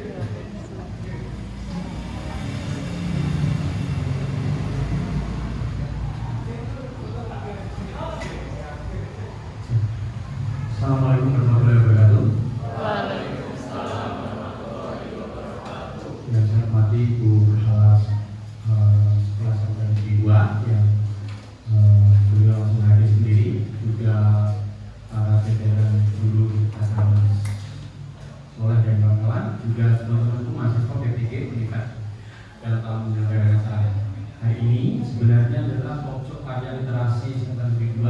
Assalamualaikum warahmatullahi wabarakatuh. Waalaikumsalam warahmatullahi wabarakatuh. Yang saya hormati Ibu kelas angkatan 2 yang beliau langsung hadir sendiri, juga para jajaran guru asrama sekolah dan kawan-kawan, juga teman-teman mahasiswa PPG Unikat dalam menyelenggarakan acara hari ini. Sebenarnya adalah pokok karya literasi angkatan 2.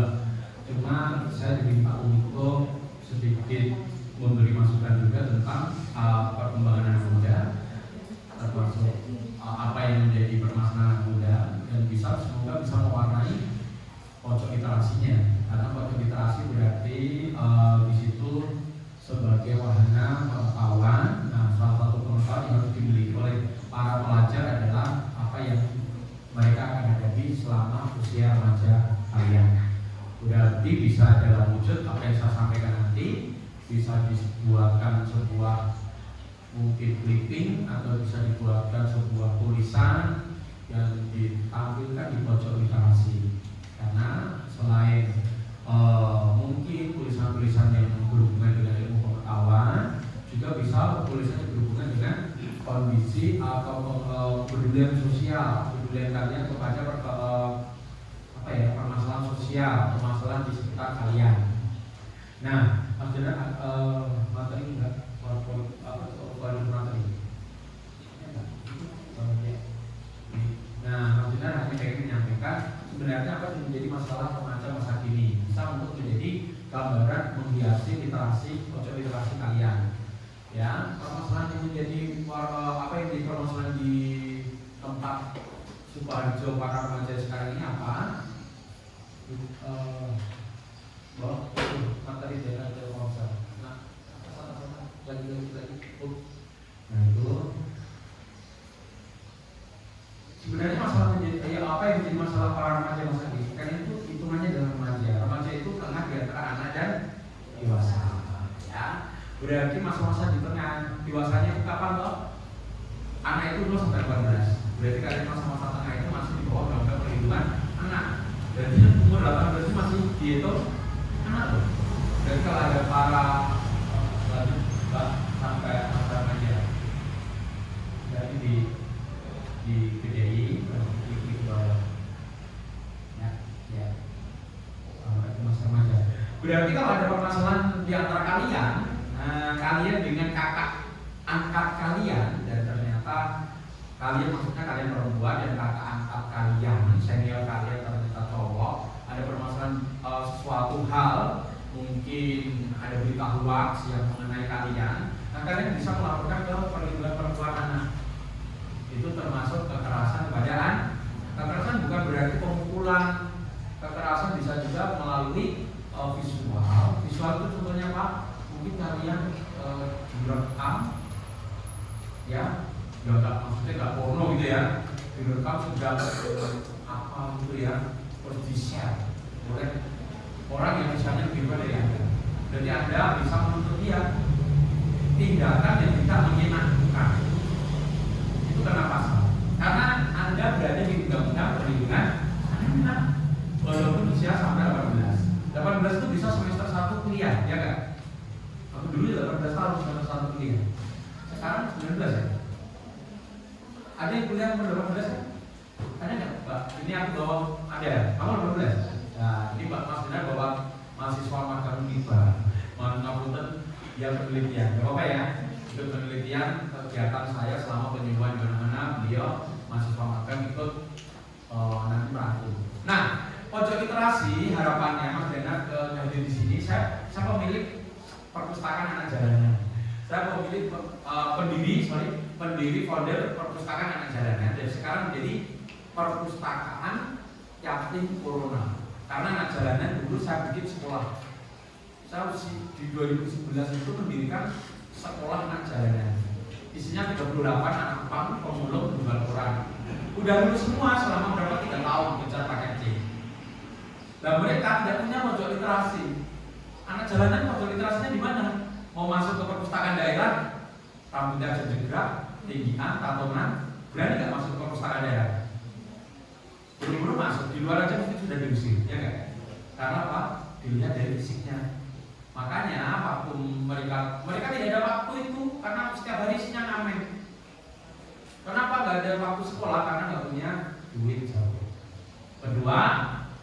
Cuma saya diminta untuk sedikit memberi masukan juga tentang perkembangan anak muda, termasuk apa yang menjadi permasalahan muda, dan semoga bisa mewarnai pojok literasinya. Karena pojok literasi berarti di situ sebagai wahana pengetahuan. Nah, salah satu pengetahuan yang harus dimiliki oleh para pelajar adalah apa yang mereka akan hadapi selama usia remaja kalian. Berarti bisa dalam wujud apa yang saya sampaikan nanti, bisa dibuatkan sebuah mungkin clipping atau bisa dibuatkan sebuah tulisan yang ditampilkan di pojok literasi. Karena selain mungkin tulisan-tulisan yang berhubungan dengan ilmu pengetahuan, juga bisa tulisan yang berhubungan dengan kondisi atau kepedulian sosial, kepedulian kalian kepada permasalahan sosial, permasalahan di sekitar kalian. Nah, Mas Jena, materi enggak? Materi. Nah, Mas Jena hanya ingin menyampaikan sebenarnya apa yang menjadi masalah remaja masa kini, bisa untuk menjadi gambaran menghiasi literasi, pojok literasi kalian. Ya, permasalahan yang menjadi apa yang menjadi permasalahan di tempat Sukoharjo para remaja sekarang ini apa? Materi daerah Telkomsel. Nah, lagi. Nah, itu sebenarnya masalah apa yang menjadi masalah para remaja masa kini? Kan itu hitungannya dalam remaja. Remaja itu tengah di antara anak dan dewasa. Ya, berarti masa-masa di tengah dewasanya itu kapan toh? Anak itu 0 sampai 18. Berarti kalian masa-masa tengah itu masih di bawah undang-undang perlindungan anak. Berarti umur 18 itu masih dihitung anak loh. Jadi kalau ada para sampai masa remaja, jadi di PDI di bawah ya itu masa remaja. Berarti kalau ada permasalahan di antara kalian, kalian dengan kakak angkat kalian, dan ternyata kalian, maksudnya kalian perempuan dan kakak angkat kalian, senior kalian ternyata cowok, ada permasalahan sesuatu hal, mungkin ada berita hoax yang mengenai kalian, nah kalian bisa melaporkan ke perlindungan perempuan anak. Itu termasuk kekerasan kepada anak. Kekerasan bukan berarti pemukulan. Kekerasan bisa juga melalui visual. Visual itu contohnya apa? Mungkin kalian direkam, ya, maksudnya nggak porno gitu ya, direkam sudah apa gitu ya, terus di share oleh orang yang misalnya lebih dari Anda. Jadi Anda bisa menuntut dia tindakan yang tidak menyenangkan. Itu kenapa? Karena Anda berada di undang-undang perlindungan anak walaupun usia sampai 18. 18 itu bisa semester 1 kuliah, ya kan? Aku dulu 18 tahun semester 1 kuliah. Sekarang 19 ya. Ada yang kuliah umur 18 ya? Ada nggak, Pak? Ini aku bawa ada. Kamu 18? Nah, ini Pak Mas benar bawa mahasiswa magang MIPA. Mohon ngapunten yang penelitian. Gak apa-apa ya. Itu penelitian kegiatan saya selama penyembuhan di mana-mana. Beliau mahasiswa magang ikut nanti merangkum. Nah, pojok literasi harapannya Mas Denat hadir di sini. Saya pemilik perpustakaan anak jalanan. Saya pemilik pendiri founder perpustakaan anak jalanan, dan sekarang menjadi perpustakaan yatim corona. Karena anak jalanan dulu saya bikin sekolah. Saya di 2011 itu mendirikan sekolah anak jalanan. Isinya 38 anak pang pemulung jual koran. Udah lulus semua selama berapa 3 tahun kejar paket C. Dan mereka tidak punya pojok literasi. Anak jalanan pojok literasinya di mana? Mau masuk ke perpustakaan daerah rambutnya jejegrak, tinggian, tatonan, berani nggak masuk ke perpustakaan daerah? Belum masuk, di luar aja mungkin sudah diusir, ya nggak? Karena apa? Dilihat dari fisiknya. Makanya waktu mereka tidak ada waktu itu karena setiap hari isinya ngamen. Kenapa nggak ada waktu sekolah? Karena nggak punya duit jauh. Kedua,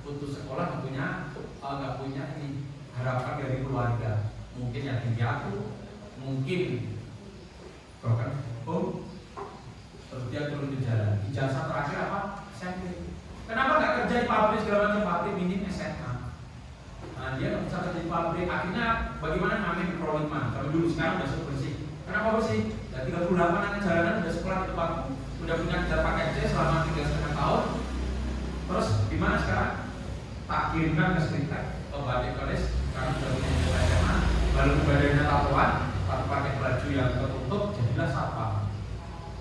putus sekolah nggak punya ini harapan dari keluarga. Mungkin yatim piatu, mungkin broken home, terus dia turun di jalan. Ijazah terakhir apa? SMP. Kenapa nggak kerja di pabrik segala macam, pabrik minim SMA? Nah, dia nggak bisa kerja di pabrik. Akhirnya bagaimana ngamen di Pro 5? Kalau dulu sekarang udah bersih. Kenapa bersih? Ya 38 anak jalanan udah sekolah di tempatku, udah punya gelar paket C selama 3,5 tahun. Terus gimana sekarang? Tak kirimkan ke Serintek, ke Batik College, karena sudah punya ijazah SMA. Lalu badannya tatoan, tapi pakai baju yang tertutup, jadilah satpam.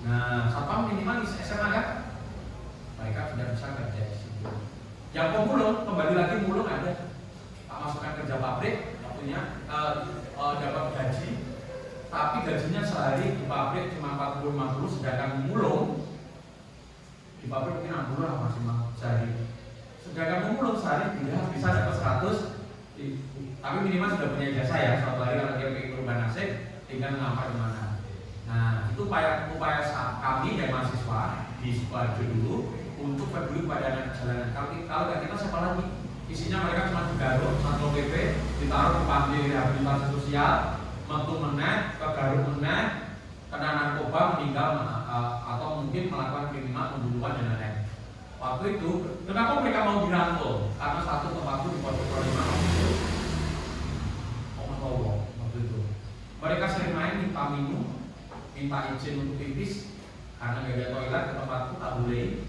Nah, satpam minimal SMA kan? Mereka tidak bisa kerja di situ. Yang pemulung, kembali lagi mulung ada. Tak masukkan kerja pabrik, waktunya dapat gaji, tapi gajinya sehari di pabrik cuma 40-50, sedangkan mulung di pabrik mungkin 60 lah maksimal sehari. Sedangkan pemulung sehari bisa dapat 100, tapi minimal sudah punya ijazah ya. Suatu hari kalau dia pengen berubah nasib, tinggal ngelamar di mana. Nah, itu upaya kami dan mahasiswa di Sukoharjo dulu untuk peduli kepada anak jalanan. Kalau nggak kita siapa lagi? Isinya mereka cuma digaruk, Satpol PP, ditaruh di panti rehabilitasi sosial, metu meneh, ke garuk meneh, kena narkoba, meninggal, atau mungkin melakukan kriminal, pembunuhan dan lain-lain. Waktu itu, kenapa mereka mau dirangkul? Karena satu tempatku di Pondok Pro 5 waktu itu. Mereka sering main minta minum, minta izin untuk pipis, karena gak ada toilet ke tempatku, tak boleh.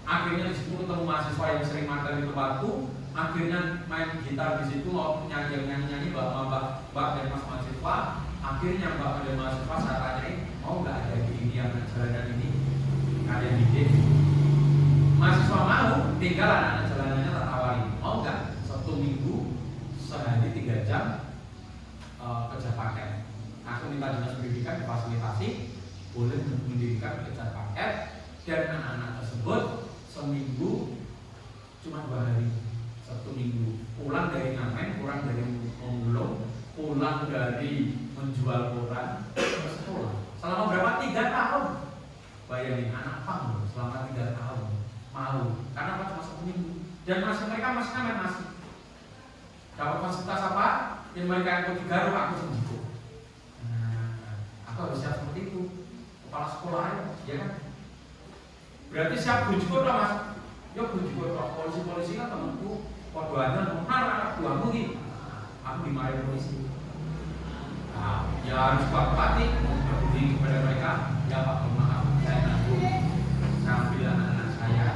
Akhirnya di situ ketemu mahasiswa yang sering makan di tempatku. Akhirnya main gitar di situ, mau nyanyi mbak dan mas mahasiswa. Akhirnya mbak dan mahasiswa saya tanyain, mau nggak ada ini yang jalanan ini kalian bikin? Mahasiswa mau, tinggal anak-anak jalanannya tak tawarin, mau nggak? Satu minggu sehari 3 jam kerja paket. Aku minta dinas pendidikan difasilitasi, boleh mendirikan kerja paket, dan anak-anak tersebut seminggu cuma 2 hari. Satu minggu pulang dari ngamen, pulang dari memulung, pulang dari menjual koran ke sekolah. Selama berapa? 3 tahun. Bayangin anak pang selama 3 tahun mau karena apa? Cuma 1 minggu. Dan mereka masih ngamen masih dapat fasilitas apa? Yang mereka yang digaruk aku sendiri. Nah, aku harus siap seperti itu. Kepala sekolah ya kan? Berarti siap bujuk lah mas. Ya bujuk polisi kan temanku. Kodoannya benar anak buahmu gitu. Aku dimarahin polisi. Nah, ya harus kuat-kuati berbudi kepada mereka. Ya Pak, maaf, saya nanggung. Saya ambil anak-anak saya.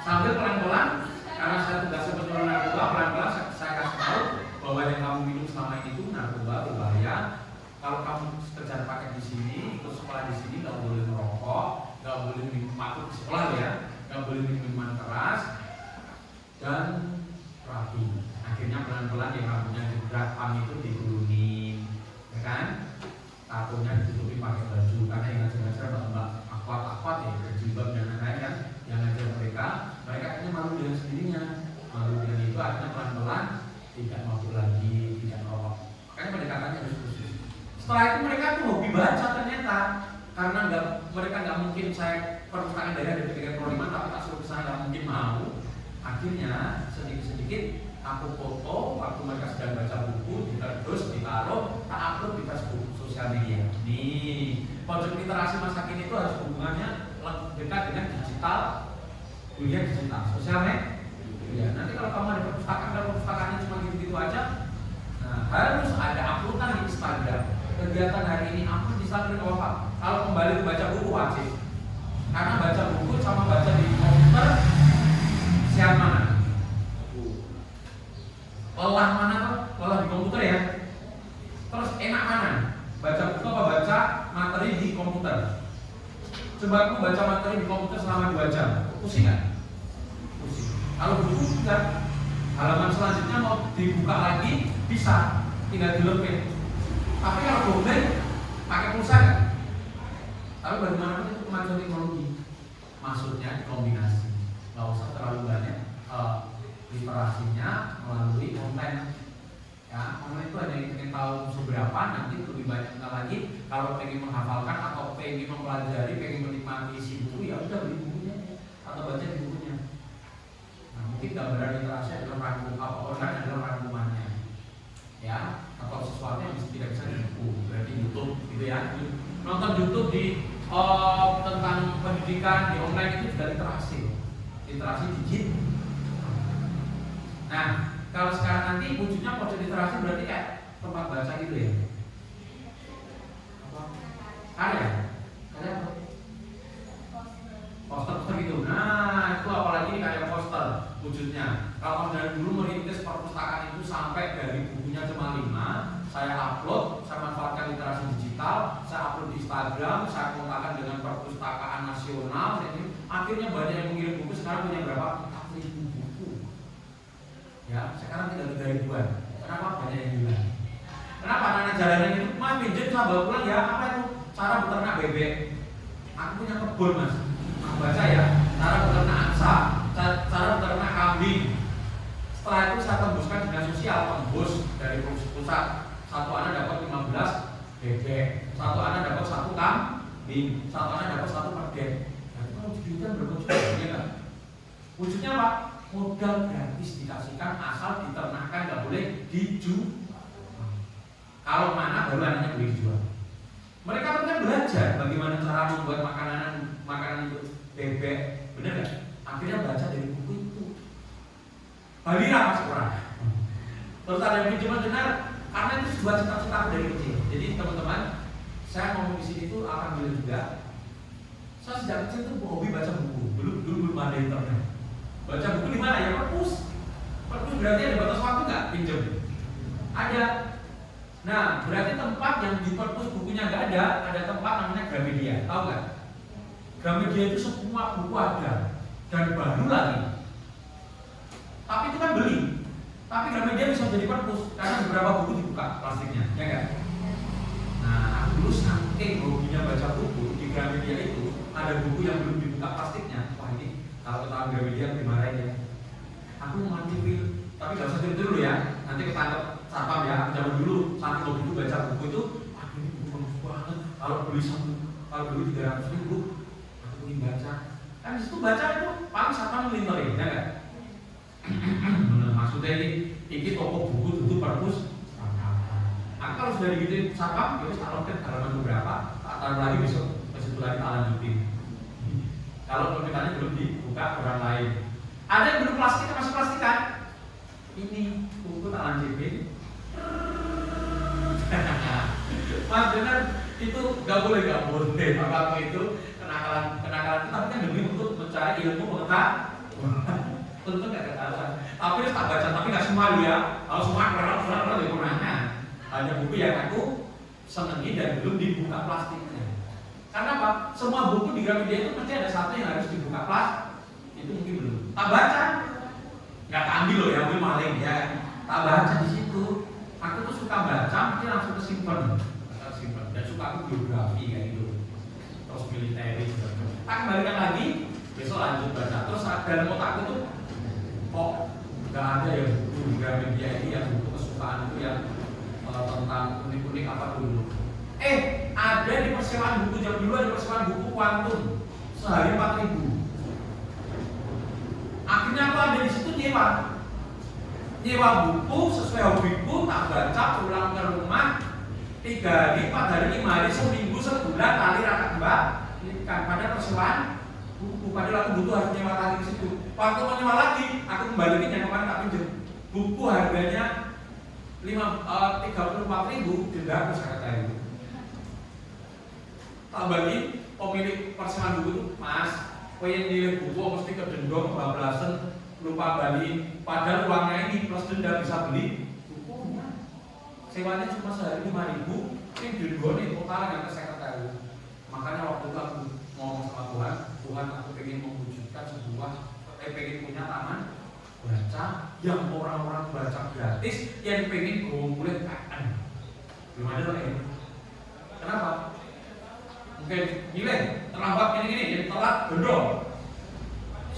Sambil pelan-pelan, karena saya tugasnya betul narkoba, pelan-pelan saya kasih tahu bahwa yang kamu minum selama itu narkoba berbahaya. Kalau kamu kerja pakai di sini, ikut sekolah di sini, nggak boleh merokok, nggak boleh minum mabuk di sekolah ya, nggak boleh minum minuman keras. Dan rapi. Akhirnya pelan-pelan yang rambutnya digerakkan itu diturunin, ya kan? Tatonya ditutupi pakai baju karena yang ngajar-ngajar mbak akwat ya, berjilbab dan lain-lain kan. Yang ngajar mereka akhirnya malu dengan sendirinya. Malu dengan itu akhirnya pelan-pelan tidak mabuk lagi, tidak merokok. Makanya pendekatannya harus khusus. Setelah itu mereka tuh hobi baca ternyata. Karena mereka nggak mungkin saya perpustakaan daerah dari Tiga Pro 5 tapi tak suruh kesana nggak mungkin mau. Akhirnya sedikit-sedikit aku foto waktu mereka sedang baca buku, terus ditaruh, tak upload di Facebook sosial media. Nih, pojok literasi masa kini itu harus hubungannya dekat dengan digital, dunia digital, sosial media. Ya, nanti kalau kamu ada perpustakaannya cuma gitu-gitu aja, nah, harus ada uploadan di Instagram. Kegiatan hari ini upload di Instagram apa? Kalau kembali baca buku wajib, karena baca buku sama baca di komputer. Siap mana? Lelah mana tuh? Lelah di komputer ya. Terus enak mana? Baca buku apa baca materi di komputer? Coba aku baca materi di komputer selama 2 jam. Pusing nggak? Pusing. Kalau buku enggak. Halaman selanjutnya mau dibuka lagi bisa, tinggal dilepin. Tapi kalau googling pakai pakai pulsa kan? Tapi bagaimanapun itu kemajuan teknologi. Maksudnya dikombinasi, nggak usah terlalu banyak literasinya melalui online. Ya, online itu hanya ingin tahu seberapa, nanti lebih banyak lagi. Kalau pengen menghafalkan atau pengen mempelajari, pengen menikmati isi buku, ya udah beli bukunya atau baca di bukunya. Nah, mungkin gambaran literasi adalah rangkum apa online adalah rangkumannya, ya, atau sesuatu yang tidak bisa di buku, berarti YouTube, gitu ya. Nonton YouTube di tentang pendidikan di online itu juga literasi digital. Nah, kalau sekarang nanti wujudnya pojok literasi berarti kayak tempat baca gitu ya? Apa? Karya apa? Poster gitu. Nah, itu apalagi ini kayak poster wujudnya. Kalau dari dulu merintis perpustakaan itu sampai dari bukunya cuma 5, saya upload, saya manfaatkan literasi digital, saya upload di Instagram, saya kontakkan dengan perpustakaan nasional. Akhirnya banyak yang mengirim buku. Sekarang punya berapa? 4.000 buku. Ya, sekarang tidak 3.000-an. Kenapa banyak yang hilang? Kenapa anak-anak jalanan itu, Mas pinjam saya bawa pulang ya? Apa itu? Cara beternak bebek. Aku punya kebun Mas. Aku baca ya. Cara beternak angsa, cara beternak kambing. Setelah itu saya tembuskan dinas sosial, tembus dari pusat. Satu anak dapat 15 bebek, satu anak dapat 1 kambing, satu anak dapat 1 perden. Nah, itu kan wujudnya berwujud, ya kan? Wujudnya apa? Modal gratis dikasihkan asal diternakkan, nggak boleh dijual. Kalau mana baru anaknya boleh dijual. Mereka kan belajar bagaimana cara membuat makanan untuk bebek, benar nggak? Akhirnya baca dari buku itu. Balira Mas kurang. Terus ada yang pinjaman benar, karena itu sebuah cita-cita aku dari kecil. Jadi teman-teman, saya ngomong di sini itu akan bilang juga. Saya sejak kecil tuh hobi baca buku. Dulu belum ada internet. Baca buku di mana ya? Perpus berarti ada batas waktu nggak pinjam? Ada. Nah, berarti tempat yang di perpus bukunya nggak ada tempat namanya Gramedia. Tahu nggak? Gramedia itu semua buku ada dan baru lagi. Tapi itu kan beli. Tapi Gramedia bisa jadi perpus karena beberapa buku dibuka plastiknya, ya nggak? Nah, aku dulu saking hobinya baca buku di Gramedia itu ada buku yang belum dibuka plastiknya. Wah ini kalau ketahuan Gramedia dimarahin ya. Aku mau cipil, tapi nggak usah cipil dulu ya. Nanti ketangkep satpam ya. Zaman dulu saking hobi itu baca buku itu, ini buku bagus banget. Kalau beli 300.000, aku ingin baca. Kan di situ baca itu paling satpam ngelinterin, ya nggak? Maksudnya ini toko buku tentu perpus. Aku kalau sudah digituin satpam, ya taruh ke halaman beberapa, tak taruh lagi besok itu lagi tak lanjutin. Kalau permintaannya belum dibuka orang lain. Ada yang belum plastik, masih plastikan. Ini buku tak lanjutin. Mas benar itu nggak boleh. Apa itu kenakalan. Tapi kan demi untuk mencari ilmu pengetahuan. Tentu nggak ketahuan. Tapi harus tak baca, tapi nggak semua ya. Kalau semua kurang ya kurangnya. Hanya buku yang aku senangi dan belum dibuka plastiknya. Karena apa? Semua buku di Gramedia itu pasti ada satu yang harus dibuka plastik. Itu mungkin belum. Tak baca, nggak tak ambil loh ya, ambil maling ya. Tak baca di situ. Aku tuh suka baca, mungkin langsung kesimpan. Dan suka aku biografi kayak gitu. Terus militer gitu. Tak kembalikan lagi, besok lanjut baca. Terus dalam otakku tuh kok nggak ada ya buku di Gramedia ini yang buku kesukaan itu yang tentang unik-unik apa dulu. Ada di persewaan buku jam dulu, ada persewaan buku kuantum sehari 4.000. Akhirnya aku ada di situ nyewa buku sesuai hobiku, tak baca, pulang ke rumah 3 hari, 4 hari, 5 hari, seminggu, sebulan, kali raka mbak. Ini kan pada persewaan buku, padahal aku butuh harus nyewa lagi di situ. Waktu mau nyewa lagi, aku kembaliin yang kemarin tak pinjam. Buku harganya 34.000, denda aku saya kata itu. Tak balik pemilik persewaan buku itu, Mas, pengen nilai buku mesti ke dendong kebablasan lupa balik. Padahal uangnya ini plus denda bisa beli bukunya. Sewanya cuma sehari 5.000, ini dendongnya total yang saya kata itu. Makanya waktu itu aku ngomong sama Tuhan aku pengen mewujudkan pengen punya taman baca yang orang-orang baca gratis, yang pengen kumpulin KN. Belum ada loh ini. Kenapa? mungkin nilai terlambat gini-gini, jadi telat gendong.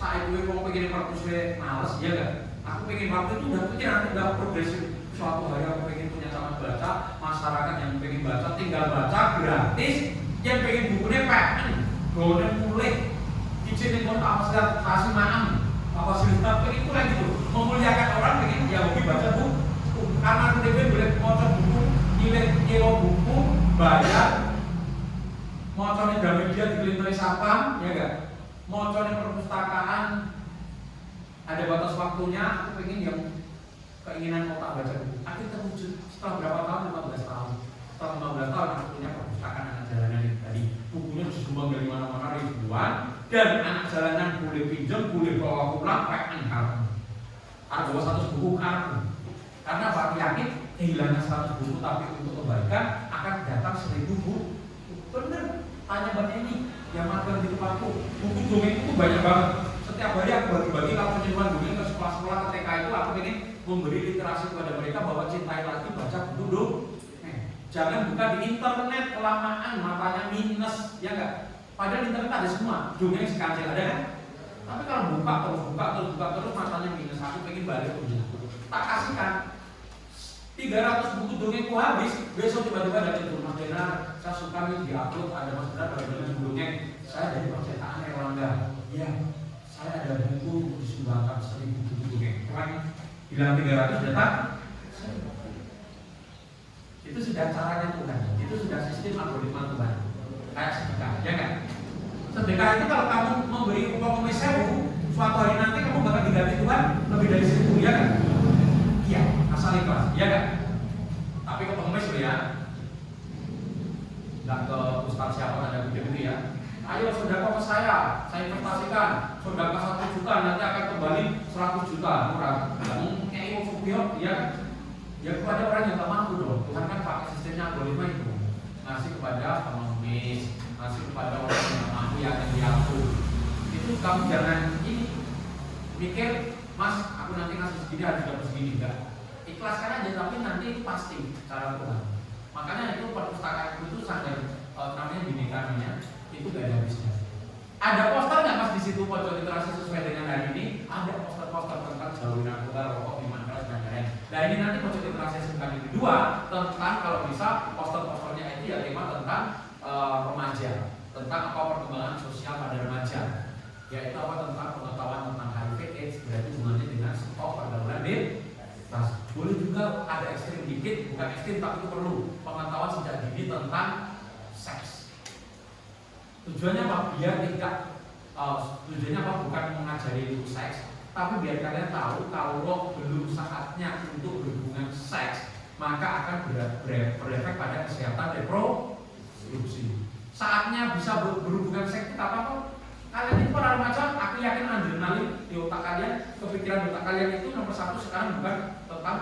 Saya gue mau pengen perpus males, ya kan? Aku pengen waktu itu udah pikir nanti udah progresif. Suatu hari aku pengen punya taman baca, masyarakat yang pengen baca tinggal baca gratis, yang pengen bukunya pengen, golden mulai, izinin mau apa kasih maam, apa sih pengen itu lagi tuh, memuliakan orang pengen dia hobi baca buku, karena aku boleh baca buku, nilai nyewa buku, bayar, mau coba Gramedia dikelilingi sapam, ya kan? Mau coba perpustakaan ada batas waktunya, aku pengen yang keinginan otak baca buku. Akhirnya terwujud setelah berapa tahun? 15 tahun. Setelah 15 tahun aku punya perpustakaan anak jalanan itu tadi. Bukunya disumbang dari mana-mana ribuan dan anak jalanan boleh pinjam, boleh bawa pulang, pakai kartu. Ada 100 buku kartu. Karena Pak yakin kehilangan 100 buku tapi untuk kebaikan akan datang 1000 buku. Bener, tanya banyak ini yang magang di tempatku. Buku dongeng itu banyak banget. Setiap hari aku bagi-bagi kalau penyuluhan dongeng ke sekolah-sekolah ke TK itu aku ingin memberi literasi kepada mereka bahwa cintai lagi baca buku dongeng. Jangan buka di internet kelamaan matanya minus, ya enggak? Padahal internet ada semua, dongeng sekancil ada kan? Tapi kalau buka terus matanya minus, aku pengen balik ke buku. Tak kasihkan 300 buku dongengku habis, besok tiba-tiba ada itu Mas Dena, saya suka nih diupload ada Mas Dena pada dongeng. Saya dari percetakan Erlangga. Iya, saya ada buku disumbangkan 1000 buku dongeng. Cuman bilang 300 datang. Itu sudah caranya Tuhan. Itu sudah sistem algoritma Tuhan. Kayak sedekah, ya kan? Sedekah itu kalau kamu memberi upah 1000, suatu hari nanti kamu bakal diganti Tuhan lebih dari 1000, ya kan? Iya, asal ikhlas, iya kan? Tapi ke pengemis loh ya. Enggak ke ustaz siapa ada video ya. Ayo saudara ke saya investasikan. Saudara 1 juta nanti akan kembali 100 juta murah. Kamu kayak mau video ya. Ya kepada orang yang tak mampu dong. Tuhan kan pakai sistemnya algoritma itu. Ngasih kepada pengemis, ngasih kepada orang yang tak mampu yang diaku. Itu kamu jangan ini mikir, Mas, aku nanti ngasih segini harus dapat segini, enggak. Ikhlaskan aja, tapi nanti itu pasti cara Tuhan. Makanya itu perpustakaan itu sadar namanya binekanya itu gak ada habisnya. Ada poster nggak Mas di situ pojok literasi sesuai dengan hari ini? Ada poster-poster tentang jauhin narkoba, rokok, minuman keras dan lain-lain. Nah ini nanti pojok literasi SMK yang kedua tentang kalau bisa poster-posternya itu ya tema tentang remaja, tentang apa perkembangan sosial pada remaja. Yaitu apa tentang pengetahuan tentang HIV/AIDS berarti hubungannya dengan stok pergaulan bebas. Boleh juga ada ekstrim dikit, bukan ekstrim tapi itu perlu pengetahuan sejak dini tentang seks. Tujuannya apa? Biar tidak tujuannya apa? Bukan mengajari itu seks, tapi biar kalian tahu kalau belum saatnya untuk berhubungan seks, maka akan berefek pada kesehatan reproduksi. Saatnya bisa berhubungan seks itu apa? Kalian itu para remaja, aku yakin adrenalin di otak kalian, kepikiran otak kalian itu nomor 1 sekarang bukan tentang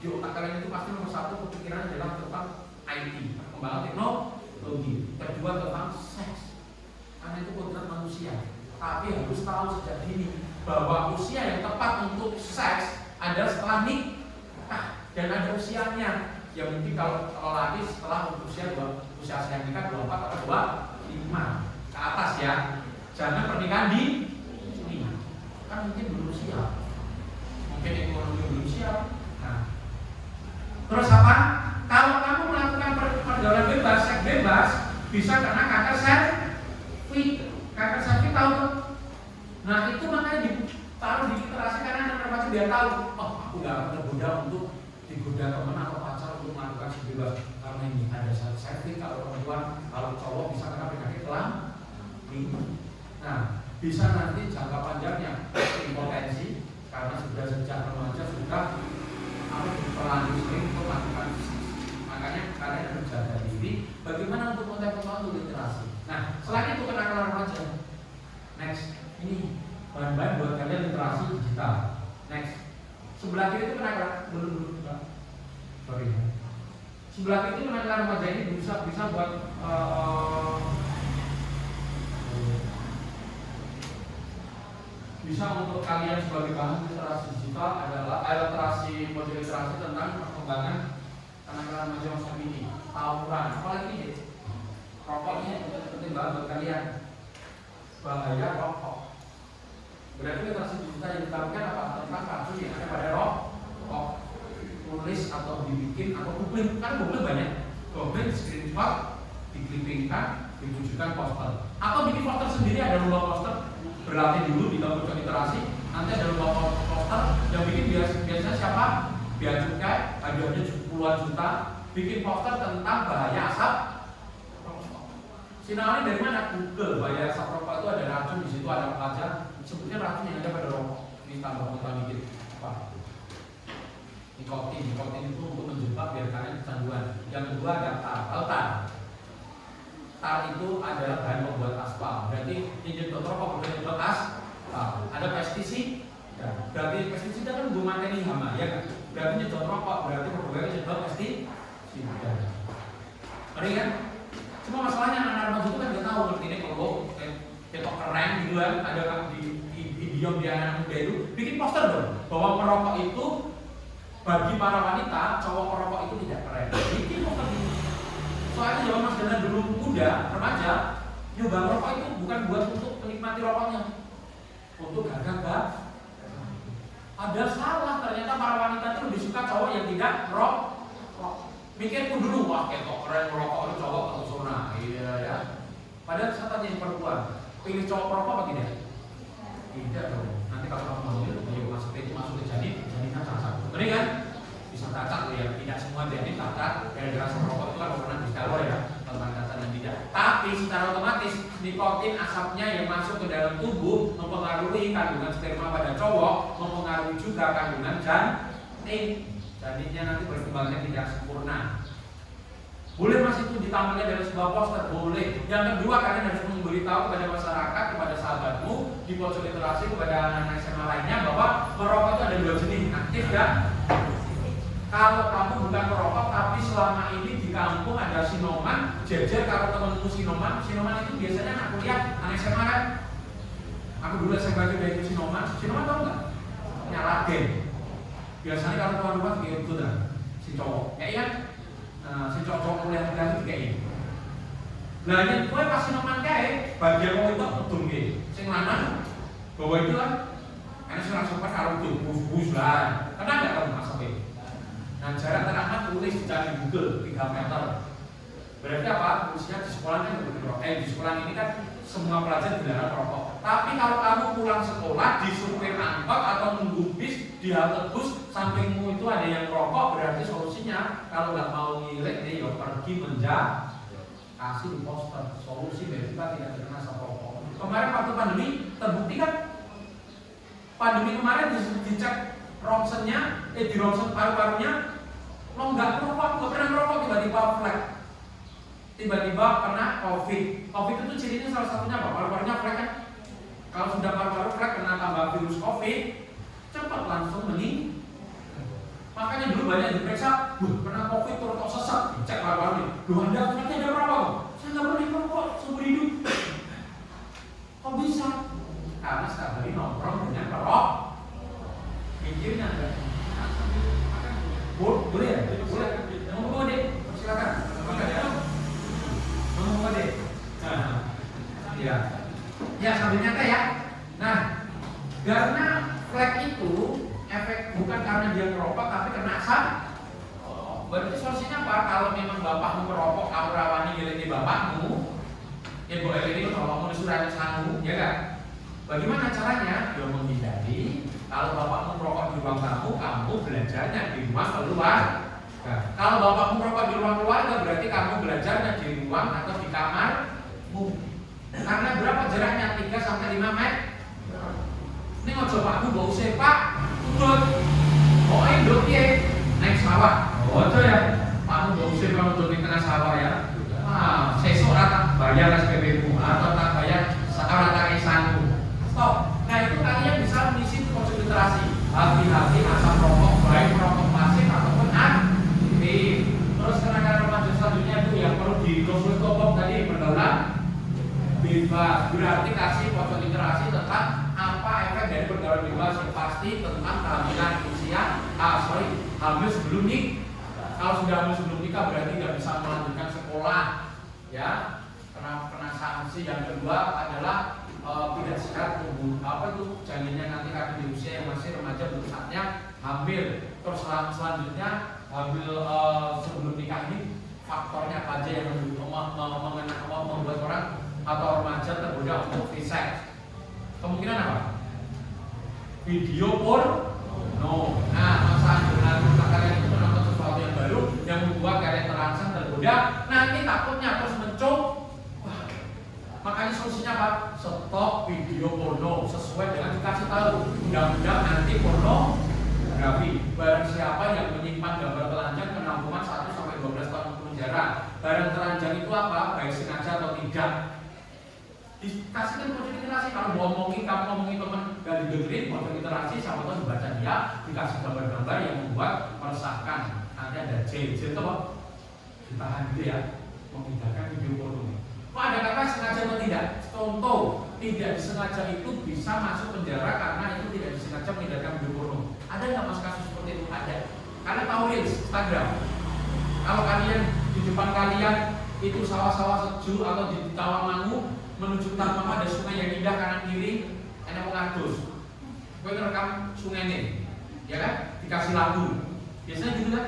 di otak kalian itu pasti nomor 1 kepikiran adalah tentang IT, perkembangan teknologi. Kedua tentang seks, karena itu kodrat manusia. Tapi harus tahu sejak dini bahwa usia yang tepat untuk seks adalah setelah nikah dan ada usianya. Ya mungkin kalau laki setelah usia saya nikah 24 atau 25 ke atas ya. Jangan pernikahan di sini. Kan mungkin belum siap. Mungkin ekonomi belum siap. Nah. Terus apa? Kalau kamu melakukan pergaulan bebas, seks bebas, bisa karena kanker serviks. Kanker serviks tahu? Nah itu makanya ditaruh di literasi karena anak remaja biar tahu. Oh, aku nggak akan tergoda untuk digoda teman atau pacar untuk melakukan seks bebas karena ini ada serviks. Kalau perempuan, kalau cowok bisa kena penyakit kelamin. Nah, bisa nanti jangka panjangnya impotensi karena sudah sejak remaja sudah terlanjur sering untuk melakukan seks. Makanya kalian harus jaga diri. Bagaimana untuk konten-konten literasi? Nah, selain itu kenakalan remaja. Next, ini bahan-bahan buat kalian literasi digital. Next, sebelah kiri itu kenakalan belum. Sorry. Sebelah kiri itu kenakalan remaja ini bisa buat bisa untuk kalian sebagai bahan literasi digital adalah literasi model literasi tentang perkembangan anak-anak remaja masa kini. tawuran, apalagi ini rokoknya penting banget buat kalian. Bahaya rokok. Berarti literasi digital yang ditawarkan apa? Tentang kasus yang ada pada rokok. Tulis atau dibikin atau googling, kan googling banyak. Googling, screenshot, diklipingkan, diwujudkan poster. Atau bikin poster sendiri, ada lomba poster. Berlatih dulu di tahun iterasi. Nanti ada lomba poster yang bikin biasanya siapa? Bea Cukai, hadiahnya puluhan juta. Bikin poster tentang bahaya asap rokok. Sinarnya dari mana? Google. Bahaya asap rokok itu ada racun, di situ ada apa aja. Sebutnya racun yang ada pada rokok. Ini tambah dikit. Apa? Nikotin itu untuk menjebak biar kalian kecanduan. Yang kedua ada tar. Tar itu adalah bahan pembuat aspal. Berarti nyedot rokok bukan nyedot aspal. Ada pestisida. Berarti pestisida kan gue materi hama, ya kan? Berarti nyedot rokok berarti produknya nyedot pestisida. Ngerti kan? Cuma masalahnya anak-anak remaja itu kan nggak tahu ngerti ini kalau ketok keren gitu kan, ada di video di anak muda itu bikin poster dong bahwa merokok itu bagi para wanita, cowok perokok itu tidak keren. Bikin poster gitu. Soalnya zaman Mas Dana dulu muda, remaja, nyoba merokok itu bukan buat untuk menikmati rokoknya, untuk gagah. Ada salah, ternyata para wanita itu lebih suka cowok yang tidak merokok. Mikirku dulu, wah ketok keren merokok itu cowok atau zona, iya ya. Padahal saat jadi perempuan, pilih cowok perokok apa tidak? Tidak dong. Nanti kalau kamu mau ayo masuk ke jadi cacat. Benar kan? Bisa cacat loh ya. Tidak semua jadi cacat. Gara-gara merokok itu kan pernah diskalo ya tentang cacat dan tidak. Tapi secara otomatis nikotin asapnya yang masuk ke dalam tubuh mempengaruhi kandungan sperma pada cowok, mempengaruhi juga kandungan janin. Janinnya nanti berkembangnya tidak sempurna. Boleh Mas itu ditampilkan dari sebuah poster? Boleh. Yang kedua, kalian harus memberitahu kepada masyarakat, kepada sahabatmu, di pojok literasi, kepada anak-anak SMA lainnya bahwa merokok itu ada dua jenis, aktif dan kalau kamu bukan merokok, tapi selama ini di kampung ada sinoman, jejer kalau temanmu sinoman itu biasanya anak kuliah, anak SMA kan? Aku dulu SMA juga itu sinoman tahu nggak? Nyaladen. Biasanya kalau tuan rumah gitu kan, si cowok, ya iya. Si cowok kuliah itu juga ini. Nah, yang gue pasti noman kayak bagian mau itu udung gitu. Sing lanang bawa itu kan, karena sing langsung pas kalau itu bus lah. Karena nggak tahu masuk itu. Nah, jarak teramat tulis di Google 3 meter. Berarti apa? Usia di sekolah kan di sekolah ini kan semua pelajar dilarang merokok. Tapi kalau kamu pulang sekolah di supir angkot atau nunggu bis di halte bus sampingmu itu ada yang merokok, berarti solusinya kalau nggak mau ngilik nih, ya pergi kasih di poster solusi biar kita tidak terkena asap rokok. Kemarin waktu pandemi terbukti kan, pandemi kemarin dicek ronsennya, di ronsen paru-parunya lo nggak merokok, nggak pernah merokok, tiba-tiba flag. Tiba-tiba kena COVID. COVID itu cirinya salah satunya apa? Paru-parunya flag kan? Kalau sudah paru-paru flag kena tambah virus COVID, cepat langsung meninggal. Makanya dulu banyak diperiksa, kena COVID turut sesat, dicek paru-parunya. Anda ternyata ada merokok? Saya nggak pernah merokok seumur hidup. Kok bisa? Karena setiap hari nongkrong dengan perokok. Mikirnya ada. Boleh ya? Boleh. Ngomong deh, silakan. Makan ya. Ngomong deh. Ya. Ya sambil nyantai ya. Nah, karena flag itu efek bukan karena dia merokok tapi kena asap. Berarti solusinya apa? Kalau memang bapakmu merokok, kamu rawani ngilingi bapakmu, ya boleh ini bapakmu disuruh sanggup, ya kan? Bagaimana caranya? Ya menghindari. Kalau bapakmu merokok di ruang tamu, kamu belajarnya di ruang keluar. Nah, kalau bapakmu merokok di ruang keluarga, berarti kamu belajarnya di ruang atau di kamarmu. Karena berapa jaraknya? 3-5 meter. Ini mau coba aku bau sepak, udut. Oh induk ya, naik sawah. Oh itu ya, kamu bau sepak udut di tengah sawah ya. Wah, sesok rata bayar SPP-mu atau tak bayar rata isanmu. Stop. Nah itu kalian bisa mengisi konsep literasi. Hati-hati asap rokok, baik merokok pasif ataupun aktif. Terus kenakalan remaja selanjutnya itu yang perlu dikonsultasi tadi pergaulan bebas. Berarti kasih konsep literasi tentang apa efek dari pergaulan bebas yang pasti tentang kehamilan usia hamil sebelum nikah. Kalau sudah hamil sebelum nikah didiska berarti nggak bisa melanjutkan sekolah, ya, kena sanksi. Yang kedua adalah tidak sehat janinnya nanti karena di usia yang masih remaja belum saatnya hamil. Terus selanjutnya hamil sebelum nikah ini faktornya apa aja yang membuat orang atau remaja tergoda untuk free sex? Kemungkinan apa? Video porno. Nah, masa kalian itu menonton sesuatu yang baru yang membuat kalian terangsang tergoda, nanti takutnya terus mencung. Makanya solusinya apa? Stop video porno sesuai dengan dikasih tahu undang-undang anti pornografi. Barang siapa yang menyimpan gambar telanjang kena hukuman 1 sampai 12 tahun penjara. Barang telanjang itu apa? Baik sengaja atau tidak. Dikasihkan proses literasi. Kalau kamu ngomongin teman gak didengerin, proses literasi sama tuh dibaca dia, dikasih gambar-gambar yang membuat meresahkan. Nanti ada J itu apa? Ditahan gitu ya, memindahkan video porno. Kok ada kata sengaja atau tidak? Contoh, tidak disengaja itu bisa masuk penjara karena itu tidak disengaja mengindahkan video porno. Ada nggak mas kasus seperti itu? Ada. Karena tahu Reels, Instagram. Kalau kalian di depan kalian itu sawah-sawah sejuk atau di Tawangmangu menuju Tamang ada sungai yang indah kanan kiri, enak mengatus. Gue ngerekam sungai ini, ya kan? Dikasih lagu. Biasanya gitu kan?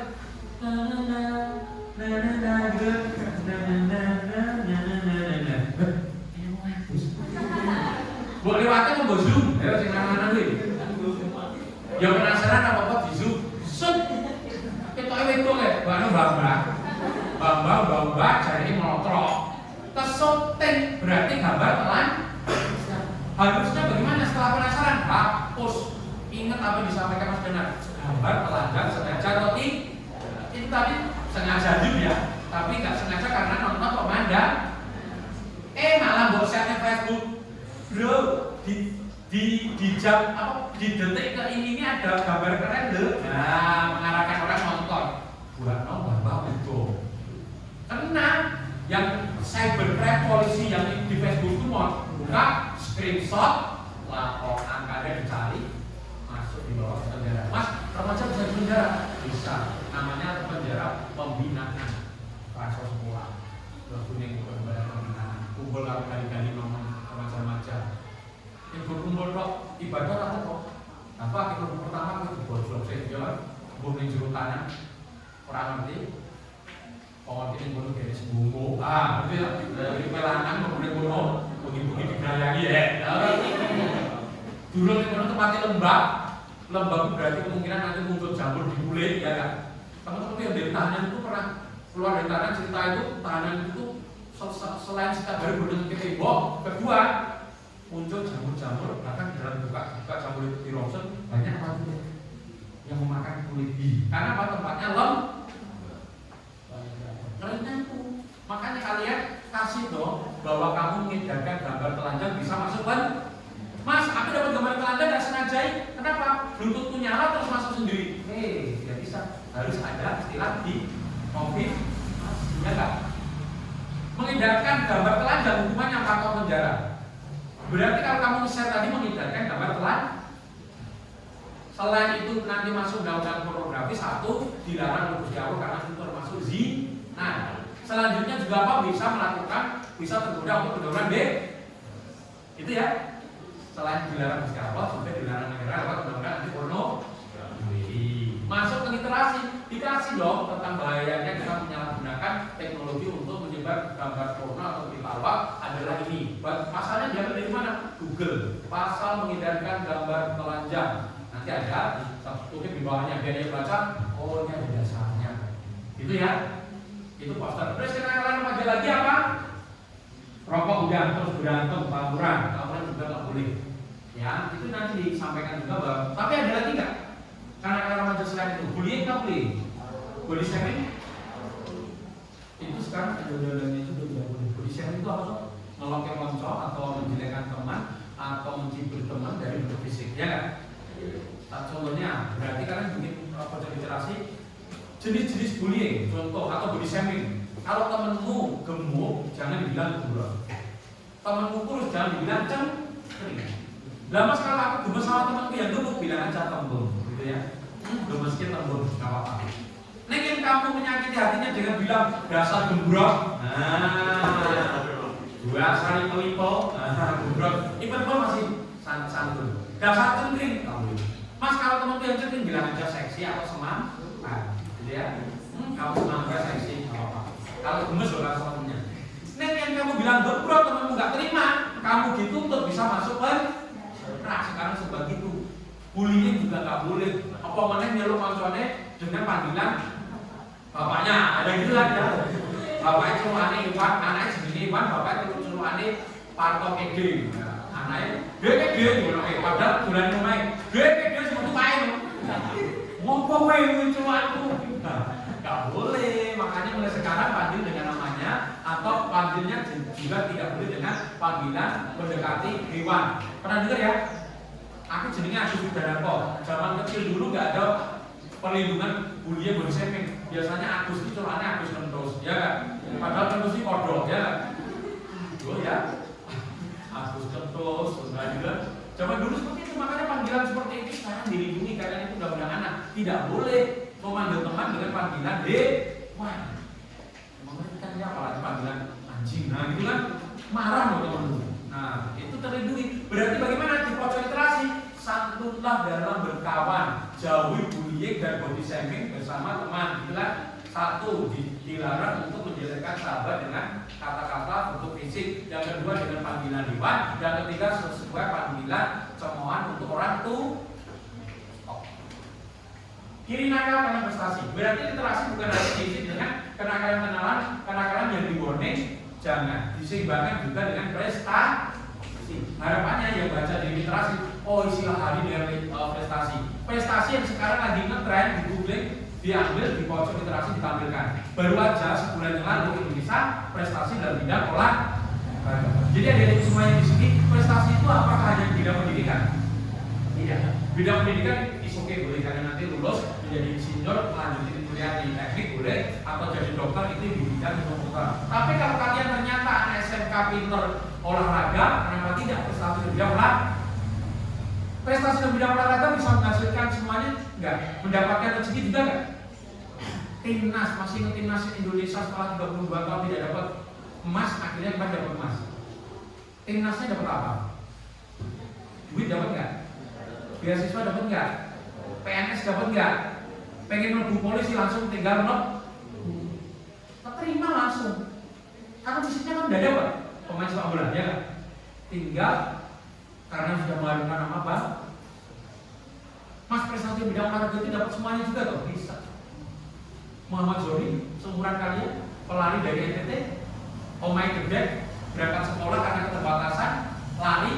Buat lewatnya mau zoom, ayo sing nang-nang kuwi. Ya penasaran apa kok di zoom? Set. Ketoke wedok e, Bambang jari melotrok. Kesoten berarti gambar telan. Harusnya bagaimana setelah penasaran? Hapus. Ingat apa yang disampaikan Mas Benar. Gambar telanjang sengaja atau tidak? Itu tadi sengaja juga ya, tapi nggak sengaja karena nonton pemandang. Malah buat share Facebook, bro. Di jam di detik ke ini ada gambar keren loh. Nah, mengarahkan orang nonton. Buat nonton itu. Tenang, yang cybercrime polisi yang di Facebook itu mau buka screenshot laporan kalian dicari masuk di bawah penjara. Mas, remaja bisa di penjara? Bisa. Namanya penjara pembinaan rasa sekolah. Kuning penjara pembinaan. Kumpul kali-kali ngomong remaja-remaja. Kumpul kok ibadah atau kok? Apa kita pertama itu bocor saya jalan, bukan juru tanah orang nanti. Pohon ini bunuh dari sebungu. Itu ya dari pelangan kemudian bunuh, bunyi-bunyi digayangi ya. Dulu itu tempatnya lembab itu berarti kemungkinan nanti muncul jamur di kulit, ya kan? Teman-teman yang dari tahanan itu pernah keluar dari tahanan, cerita itu tahanan itu selain kita baru bunuh ke tembok, kedua muncul jamur-jamur, bahkan di dalam buka jamur itu di ronsen banyak apa itu yang memakan kulit biji. Karena apa? Tempatnya nyapu. Makanya kalian kasih dong bahwa kamu mengedarkan gambar telanjang bisa masuk kan? Mas, aku dapat gambar telanjang nggak sengaja. Kenapa? Bluetoothku nyala terus masuk sendiri. Tidak bisa. Harus ada istilah di COVID. Ya nggak? Mengedarkan gambar telanjang hukumannya 4 tahun penjara. Berarti kalau kamu nge-share tadi mengedarkan gambar telanjang, selain itu nanti masuk undang-undang pornografi, 1 dilarang untuk jauh karena itu termasuk zina. Nah, selanjutnya juga apa? Bisa tergoda untuk pergaulan itu ya. Selain dilarang bersikap juga dilarang negara lewat undang-undang anti pornografi. Masuk ke literasi, dikasih dong tentang bahayanya kita menyalahgunakan teknologi untuk menyebar gambar porno atau berita adalah ini. Pasalnya diambil dari mana? Google. Pasal mengedarkan gambar telanjang. Nanti ada tutup di bawahnya biar dia baca. Oh, ini ada dasarnya. Itu ya. Itu poster. Terus kenakalan remaja lagi apa? Rokok udah, terus berantem, tawuran juga nggak boleh. Ya, itu nanti disampaikan juga bahwa. Tapi ada lagi nggak? Karena remaja selain itu, bullying nggak boleh. Body shaming itu sekarang undang-undangnya itu udah boleh. Body shaming itu apa? Ngelokek konco atau menjelekkan teman atau mencibir teman dari bentuk fisik, ya kan? Contohnya, berarti kalian bikin project literasi jenis-jenis bullying, contoh atau body shaming. Kalau temenmu gemuk, jangan dibilang gemuk. Temenmu kurus, jangan dibilang cengkring. Lama sekali aku gemes sama temenku yang gemuk, bilang aja tembung, gitu ya. Gemeskin tembung, nggak apa-apa. Neng yang kamu menyakiti hatinya dengan bilang dasar gembrok, dasar lipo-lipo, gembrok, lipo-lipo masih santun. Dasar cengkring kamu. Mas kalau teman yang cengkring bilang aja seksi atau semam, gitu ya. Kamu semam gak seksi, nggak apa-apa. Kalau gemes juga suaminya. Nek yang kamu bilang gembrok temanmu nggak terima, kamu dituntut bisa masuk keras. Sekarang sebegitu. Bullying juga nggak boleh. Apa mana nyeluk kancane dengan panggilan bapaknya, ada gitu kan ya. Bapaknya celukane Iwan, anaknya jenenge Iwan, bapaknya celukane Parto Ede. Anaknya Gede ngono ae, padahal bulan omahe. Gede semetu pae. Ngopo kowe celukanku? Nggak boleh. Makanya mulai sekarang panggil dengan namanya atau panggilnya juga tidak boleh dengan panggilan mendekati hewan. Pernah dengar ya? Aku jenenge Agus Widarako. Zaman kecil dulu nggak ada perlindungan bullying body shaming. Biasanya Agus itu celana Agus Kentus, ya kan? Padahal Kentus itu kodok, ya kan? Dulu ya, Agus Kentus, enggak juga. Zaman dulu seperti itu, makanya panggilan seperti itu sekarang dilindungi karena itu undang-undang anak. Tidak boleh memanggil teman dengan panggilan dewan. Makanya kan ya apalagi panggilan anjing, nah gitu kan marah loh teman-teman. Nah itu terlindungi. Berarti bagaimana di pojok literasi? Santunlah dalam berkawan, jauhi bullying dan body shaming bersama teman. Itulah satu, dilarang untuk menjelekkan sahabat dengan kata-kata bentuk fisik. Yang kedua dengan panggilan hewan. Yang ketiga sesuai panggilan cemoohan untuk orang tua. Kiri nakal karena prestasi. Berarti literasi bukan hanya diisi dengan kenakalan yang di warning, jangan diseimbangkan juga dengan prestasi. Harapannya yang baca di literasi, oh istilah hari dengan prestasi. Prestasi yang sekarang lagi ngetren di Google diambil di pojok literasi ditampilkan. Baru aja sebulan yang lalu Indonesia prestasi dalam bidang olahraga. Jadi ada semuanya di sini. Prestasi itu apakah hanya di bidang pendidikan? Tidak. Bidang pendidikan oke boleh karena nanti lulus menjadi insinyur, lanjutin kuliah di teknik boleh, atau jadi dokter itu di bidang komputer. Tapi kalau kalian ternyata anak SMK pinter olahraga, kenapa tidak prestasi di bidang olahraga? Prestasi di bidang olahraga bisa menghasilkan semuanya enggak? Mendapatkan rezeki juga enggak? Timnas, masih ingat timnas Indonesia setelah 32 tahun tidak dapat emas, akhirnya kemarin dapat emas. Timnasnya dapat apa? Duit dapat enggak? Beasiswa dapat enggak? PNS dapat enggak? Pengen mlebu polisi langsung tinggal terima langsung. Karena fisiknya kan udah dapat pemain sepak bola, ya kan? Tinggal karena sudah mengharumkan nama Bang. Mas prestasi bidang olahraga itu dapat semuanya juga tuh, bisa. Muhammad Zohri, seumuran kalian, pelari dari NTT, Omai Gede, berangkat sekolah karena keterbatasan, lari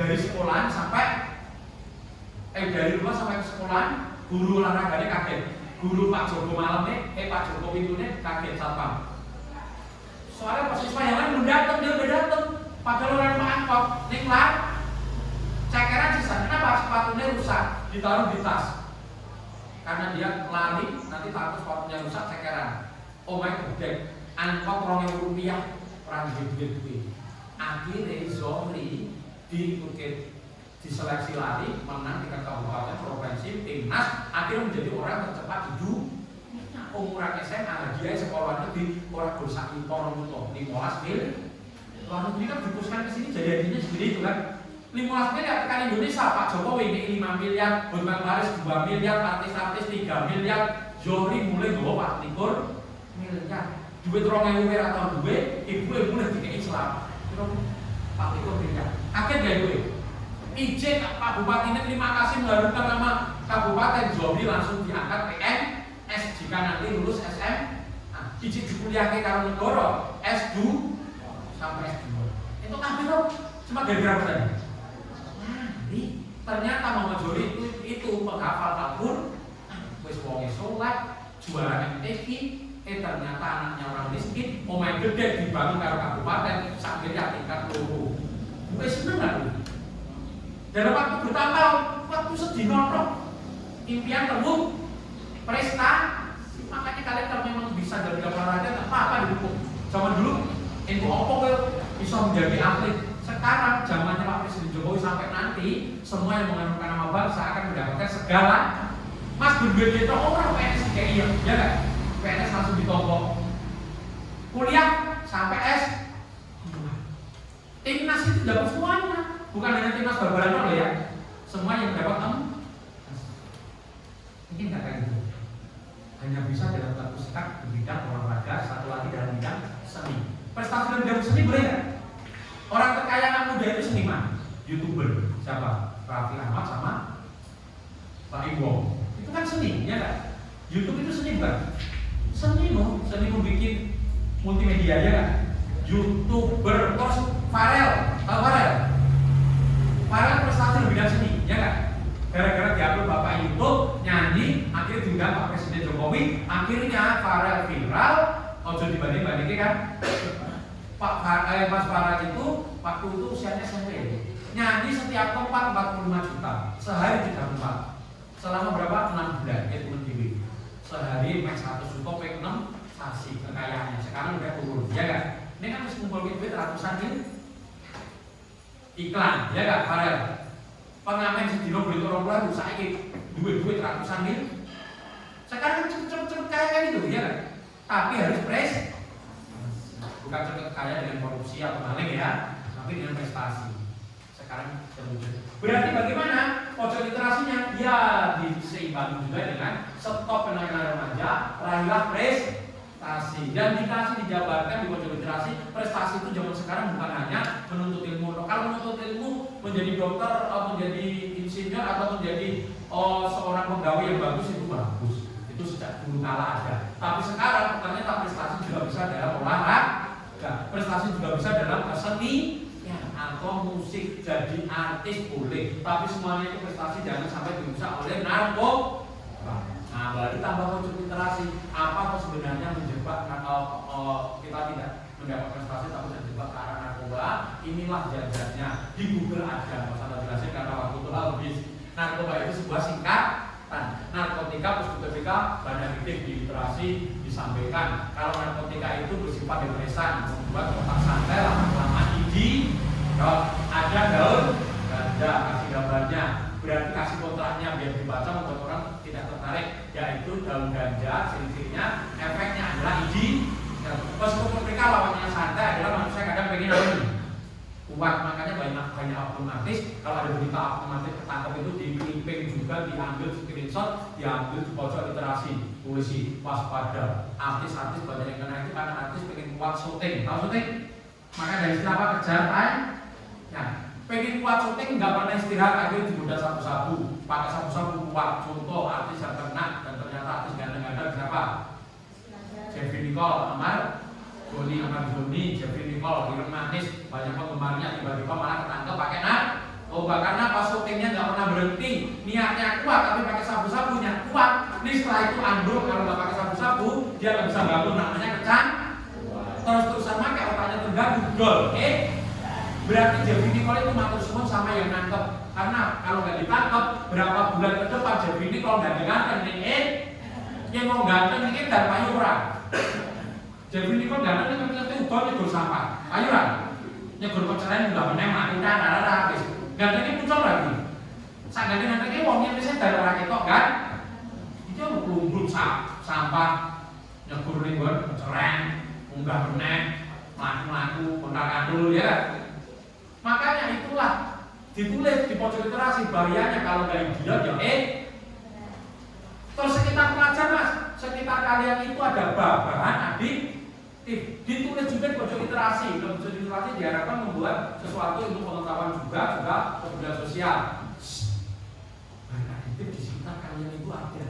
dari sekolahan sampai dari rumah sampai ke sekolah, guru olahraganya kaget. Guru Pak Joko malamnya, Pak Joko pintunya kaget satpam. Soalnya pas siswa yang lain belum datang, dia udah datang. Padahal orang mangkok, niklat. Cekeran sisa, kenapa sepatunya rusak? Ditaruh di tas. Karena dia lari, nanti takut sepatunya rusak, cekeran. Oh my god, angkot Rp2.000, orang gede-gede. Akhirnya Zohri diikutkan diseleksi lari, menang tingkat kabupaten, provinsi, timnas, akhirnya menjadi orang tercepat di dunia. Umuran SMA, dia sekolah negeri, orang bursa impor untuk 15 mil. Luar negeri kan dipuskan ke sini, jadi hadiahnya segede itu kan. 15 miliar tekan Indonesia, Pak Jokowi ini 5 miliar, Hotman Paris 2 miliar, artis-artis 3 miliar, Zohri mulai bawa 24 miliar. Duit 2.000 atau duit, ibu mulai dikei Islam. Pak itu miliar. Akhirnya gak duit. Ijek Pak Bupati ini terima kasih mengharumkan nama Kabupaten Zohri langsung diangkat PNS jika nanti lulus SM. Nah, ijek dikuliahkan karo negara S2 sampai S2. Itu kan cuma gara-gara apa tadi? Ternyata Muhammad Zohri itu penghafal Al-Qur'an, wis wonge sholat, juara MTQ, ternyata anaknya orang miskin, omah gede dibangun karo kabupaten sambil ya tingkat loro. Wis seneng gak lu? Dalam waktu bertahun-tahun, waktu sedino tok, impian temu prestasi. Makanya kalian kalau memang bisa jadi olahraga nggak apa-apa didukung. Zaman dulu, info opo bisa menjadi atlet. Sekarang zamannya Pak Presiden Jokowi sampai nanti semua yang mengandungkan nama bangsa akan mendapatkan segala. Mas berduit itu orang PNS kayak iya, ya kan? PNS langsung ditombok. Kuliah sampai S. Timnas itu dapat semuanya, bukan hanya timnas bal-balan loh ya. Semua yang dapat mungkin nggak kayak gitu. Hanya bisa dalam satu sekat di bidang olahraga, satu lagi dalam bidang seni. Prestasi dalam bidang seni boleh nggak? Orang terkaya anak muda itu seniman, YouTuber. Siapa? Raffi Ahmad sama Pak Iwo. Itu kan seni, ya nggak? YouTube itu seni bukan? Seni loh, seni membuat multimedia ya nggak? YouTuber, terus Farel, tahu Farel? Farel prestasi dalam bidang seni, ya nggak? Gara-gara diupload bapak YouTube nyanyi, akhirnya diundang Pak Presiden Jokowi, akhirnya Farel viral. Ojo dibanding-bandingin kan? Mas Farel itu waktu itu usianya SMP, nyanyi setiap tempat 45 juta, sehari 34. Selama berapa? 6 bulan, ya teman-teman. Sehari main 100 juta, pake 6 sasi kekayaannya. Sekarang udah turun, ya kan? Ini kan harus kumpul duit ratusan iklan, ya kan Farel? Pengamen sedino beli orang baru, saya duit ratusan sekarang cepet-cepet kaya gitu, ya kan? Tapi harus bukan cepet kaya dengan korupsi atau maling ya, tapi dengan prestasi. Sekarang terwujud. Berarti bagaimana pojok literasinya? Ya diseimbangi juga dengan stop kenaikan remaja, raihlah prestasi. Dan dikasih dijabarkan di pojok literasi, prestasi itu zaman sekarang bukan hanya menuntut ilmu. Kalau menuntut ilmu menjadi dokter atau menjadi insinyur atau menjadi seorang pegawai yang bagus itu bagus. Itu sejak dulu kala ada. Tapi sekarang ternyata prestasi juga bisa dalam olahraga, prestasi juga bisa dalam seni atau musik, jadi artis boleh. Tapi semuanya itu prestasi jangan sampai dirusak oleh narkoba. Nah, baru tambah pojok literasi. Apa sebenarnya menjebak kita tidak mendapat prestasi tapi terjebak ke arah narkoba? Inilah jajannya. Di Google ada, masalah jelasin karena waktu itu habis. Narkoba itu sebuah singkatan. Narkotika plus UTBK banyak titik di literasi disampaikan. Kalau narkotika itu bersifat depresan, membuat otak santai lama-lama idi. Kalau ada daun ganja, kasih gambarnya, berarti kasih kontraknya biar dibaca membuat orang tidak tertarik. Yaitu daun ganja, ciri-cirinya, efeknya adalah idi. Meskipun mereka lawannya santai adalah manusia kadang pengen apa nih? Kuat, makanya banyak oknum artis. Kalau ada berita oknum artis ketangkep itu di clipping juga, diambil screenshot, diambil di pojok literasi, tulis waspada. Artis-artis banyak yang kena itu karena artis pengen kuat syuting. Tahu syuting? Maka dari istilah apa? Kejar time. Nah, pengen kuat syuting nggak pernah istirahat, akhirnya digoda sabu-sabu, pakai sabu-sabu kuat. Contoh artis yang kena dan ternyata artis ganteng-ganteng siapa? Jeffrey Nicole, Amar Joni, Jeffrey Nicole, Ireng Manis, banyak penggemarnya tiba-tiba malah ketangkep pakai karena pas syutingnya nggak pernah berhenti, niatnya kuat tapi pakai sabu-sabunya kuat. Ini setelah itu andul kalau nggak pakai sabu-sabu dia nggak bisa bangun, namanya terus-terusan pakai otaknya terganggu, gol. Berarti Jeffrey Nicole itu matur suwun sama yang nangkep. Karena kalau nggak ditangkap, berapa bulan ke depan Jeffrey Nicole nggak diganteng nih, yang mau ganteng nih dan payuran. Jeffrey Nicole ganteng nih ngerti udah nyegur sampah, payuran, nyegur peceren nggak menang mati rara habis. Gantengnya muncul lagi. Saat ganteng-gantengnya wongnya bisa dari orang itu kan? Itu lumpuh sampah, nyegur nih peceren, unggah menang, melaku, kontak dulu ya. Makanya itulah ditulis di pojok literasi bahayanya kalau nggak idiot ya terus sekitar pelajar mas, sekitar kalian itu ada bahan adiktif, ditulis juga di pojok literasi. Pojok literasi diharapkan membuat sesuatu untuk pengetahuan juga kemudian sosial. Bahan adiktif di sekitar kalian itu ada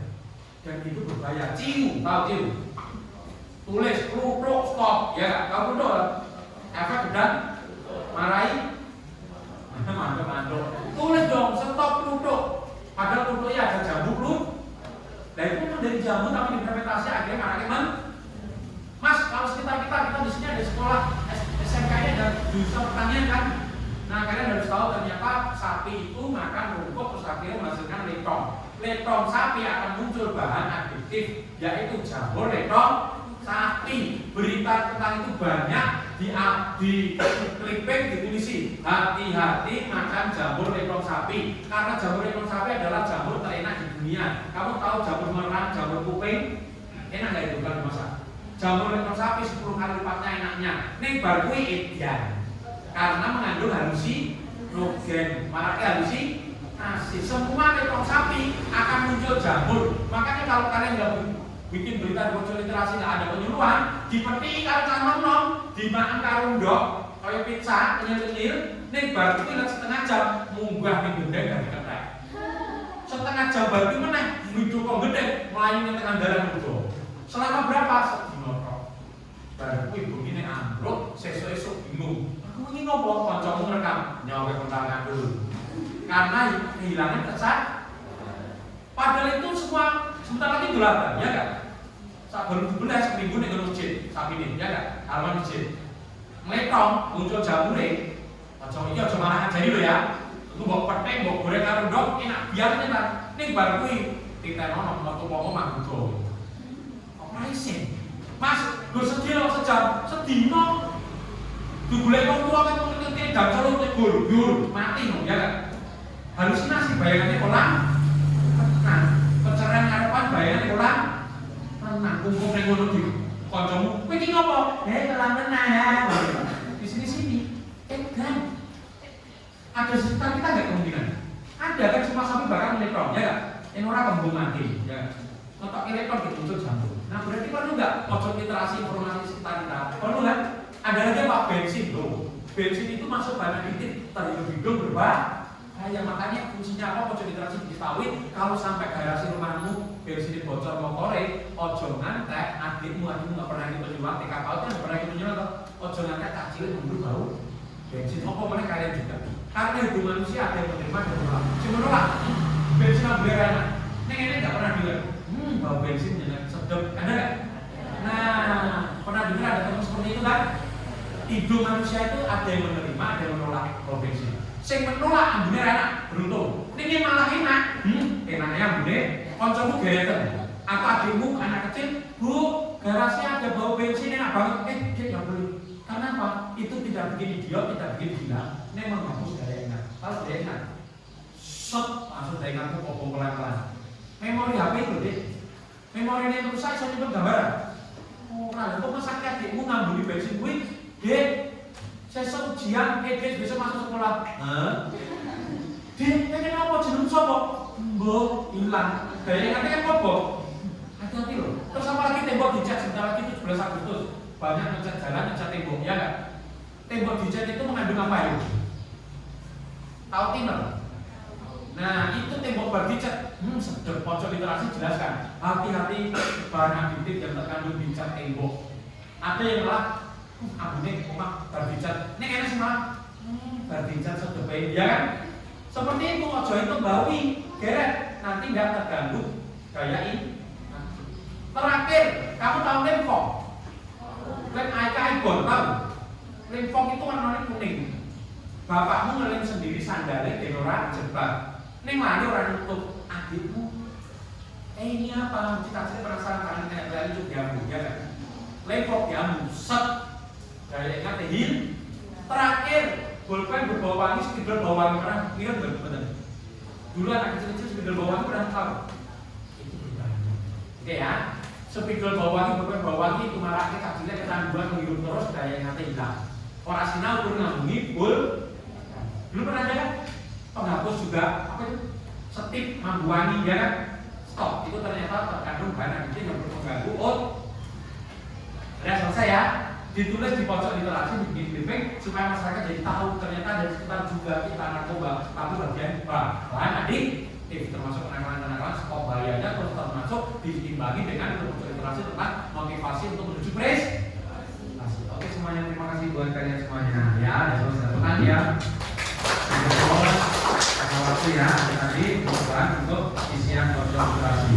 dan itu berbahaya. Tahu ciu? Tulis kerupuk stop ya, kamu betul efek dan marahi. Mantap. Tulis dong, stop kerupuk. Padahal kerupuknya ada jambu lu. Nah itu kan dari jambu tapi implementasi akhirnya anaknya Mas, kalau sekitar kita di sini ada sekolah SMK-nya dan jurusan pertanian kan. Nah kalian harus tahu ternyata sapi itu makan rumput terus akhirnya menghasilkan letong. Letong sapi akan muncul bahan adiktif yaitu jamur letong sapi. Berita tentang itu banyak di clipping ditulisi hati-hati makan jamur letong sapi karena jamur letong sapi adalah jamur terenak di dunia. Kamu tahu jamur merang, jamur kuping Enak nggak itu kalau dimasak? Jamur lekor sapi 10 kali lipatnya enaknya. Ning bar kuwi edan. Karena mengandung halusinogen. Maraknya halusinasi. Semua lekor sapi akan muncul jamur. Makanya kalau kalian nggak bikin berita bocor literasi nggak ada penyuluhan, dipetik karo canom, dimakan karo ndok, kayak pizza, kenyal-kenyal, ning bar kuwi setengah jam munggah ning gendeng dari ketek. Setengah jam baru meneh hidup kok gede melayu ning tengah dalan udo. Selama berapa? Sedino tok. Baru ibu ini ambruk, sesuk-esuk bingung. Aku ini ngopo kancamu ngerekam nyawa kontangan dulu. Karena kehilangan kesan. Padahal itu semua sebentar lagi gelapan, ya kan? Saat baru 12 minggu ning masjid, sapi ini, ya kan? Halaman masjid. Mletong muncul jamure. Aja iki aja malah ngajari lho ya. Itu mbok petek, mbok goreng karo ndok enak biar nyetar. Ning bar kuwi ditenono metu pomo manggo. Operasi. Mas, lho sedino sejam, sedino. Digolek wong tuwa kan ngerti jam 3 tegur, mati no ya kan. Halusinasi bayangannya ulang. Nah, pencerahan karepan bayangannya ulang. Tenang, kumpul ning ngono di kancamu. Kowe iki ngopo? Telan menah. Di sini. Kan. Ada sekitar kita nggak kemungkinan? Ada kan semua sapi bakal elektron, ya nggak? Yang orang kembung mati, ya. Otak elektron ditunjuk jamur. Nah berarti perlu nggak pojok literasi informasi sekitar kita? Perlu kan? Ada lagi apa? Bensin loh. Bensin itu masuk banyak titik terhitung berbahaya. Makanya fungsinya apa? Pojok literasi diketahui. Kalau sampai garasi rumahmu bensin bocor motore, ojo ngantek. Adikmu nggak pernah ikut penyuluhan. TK PAUD kan nggak pernah ikut penyuluhan. Ojo ngantek kacil mundur bau bensin. Apa mana kalian juga? Karena hidup manusia ada yang menerima dan menolak. Si menolak, bensin amberan. Ini nggak pernah dengar. Bau bensin yang sedap, ada nggak? Nah, pernah dengar ada teman seperti itu kan? Hidup manusia itu ada yang menerima, ada yang menolak bau bensin. Sing menolak amberan enak, beruntung. Ini malah enak. Enaknya amberan, koncomu gereten. Atau adikmu anak kecil, bu, garasinya ada bau bensin enak banget. Dia nggak boleh. Karena apa? Itu tidak bikin idiot, tidak bikin gila. Ini menghapus daya ingat. Kalau daya ingat, langsung daya ingatmu kobong pelan-pelan. Memori HP itu deh. Memori ini rusak, saya nyimpen gambaran. Nah, itu masa adikmu ngambuli bensin gue, dek, sesuk ujian, dek bisa masuk sekolah. Dek, pengen apa jeneng sopo? Mbok, hilang. Daya ingatnya kan kobong. Hati-hati loh. Terus apa lagi tembok dicat sebentar lagi 17 Agustus. Banyak ngecat jalan, ngecat tembok, ya kan? Tembok dicat itu mengandung apa ya? Tahu thinner? Nah, itu tembok bar dicat. Sedep pojok literasi jelaskan. Hati-hati bahan aditif yang terkandung di cat tembok. Ada yang malah, abune omah bar dicat. Ini kayaknya semua bar dicat sedep baik, ya kan? Seperti itu, ojo itu bawi, geret. Nanti nggak terganggu gaya ini. Terakhir, kamu tahu lemfong? Lem Aika Ibon, tahu? Lemfong itu warnanya kuning. Bapakmu ngelem sendiri sandalnya di orang jebak. Ini lari orang nutup adikmu. Ini apa? Cita-cita penasaran karena kayak berani itu diambu, ya kan? Lemfong diambu, set. Gaya ingat hil. Terakhir, bolpen berbau wangi, spidol bau wangi pernah lihat bener. Dulu anak kecil-kecil spidol bau wangi pernah tahu? Itu berbahaya. Oke ya. Spidol bau wangi, bolpen bau wangi itu maraknya kecilnya kecanduan menghirup terus daya ingatnya hilang. Orang sinau pun ngambungi bul. Dulu pernah ada kan? Penghapus juga apa itu? Setip mambu wangi, ya kan? Stop. Itu ternyata terkandung bahan aktif yang mengganggu Udah selesai ya. Ditulis di pojok literasi di briefing supaya masyarakat jadi tahu ternyata dari sekitar juga kita narkoba, tapi bagian bahan adiktif termasuk kenakalan-kenakalan skop bahayanya terus termasuk diimbangi dengan pojok literasi tentang motivasi untuk menuju prestasi. Oke semuanya, terima kasih buat kalian semuanya ya. Dan selesai tenang ya. Ada waktu ya, tadi bukan untuk isian pojok literasi.